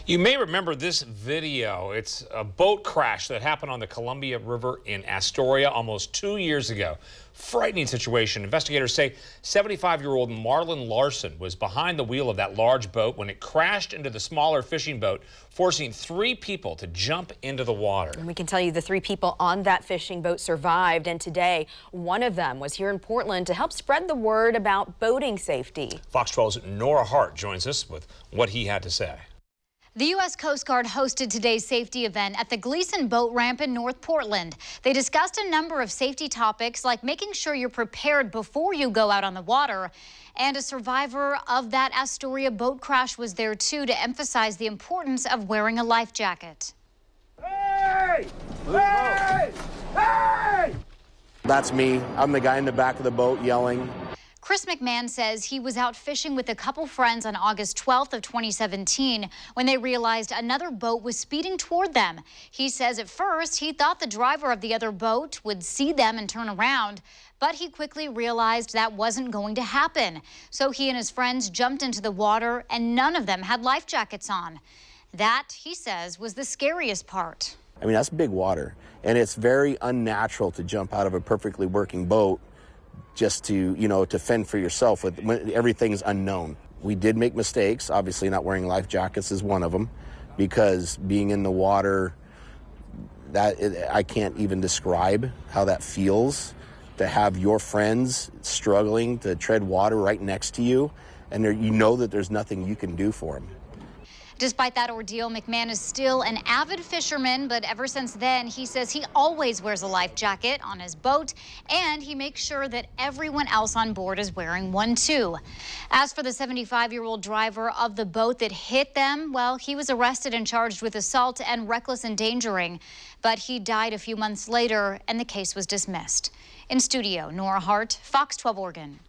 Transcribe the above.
You may remember this video. It's a boat crash that happened on the Columbia River in Astoria almost 2 years ago. Frightening situation. Investigators say 75-year-old Marlon Larson was behind the wheel of that large boat when it crashed into the smaller fishing boat, forcing 3 people to jump into the water. And we can tell you the 3 people on that fishing boat survived, and today one of them was here in Portland to help spread the word about boating safety. Fox 12's NORA HART joins us with what he had to say. The U.S. Coast Guard hosted today's safety event at the Gleason Boat Ramp in North Portland. They discussed a number of safety topics like making sure you're prepared before you go out on the water. And a survivor of that Astoria boat crash was there too to emphasize the importance of wearing a life jacket. Hey! Hey! Hey! That's me. I'm the guy in the back of the boat yelling. Chris McMahon says he was out fishing with a couple friends on August 12th of 2017 when they realized another boat was speeding toward them. He says at first he thought the driver of the other boat would see them and turn around, but he quickly realized that wasn't going to happen. So he and his friends jumped into the water and none of them had life jackets on. That, he says, was the scariest part. I mean, that's big water, and it's very unnatural to jump out of a perfectly working boat just to, to fend for yourself when everything's unknown. We did make mistakes. Obviously, not wearing life jackets is one of them, because being in the water, I can't even describe how that feels to have your friends struggling to tread water right next to you, and you know that there's nothing you can do for them. Despite that ordeal, McMahon is still an avid fisherman, but ever since then, he says he always wears a life jacket on his boat, and he makes sure that everyone else on board is wearing one too. As for the 75-year-old driver of the boat that hit them, well, he was arrested and charged with assault and reckless endangering, but he died a few months later, and the case was dismissed. In studio, NORA HART, Fox 12 Oregon.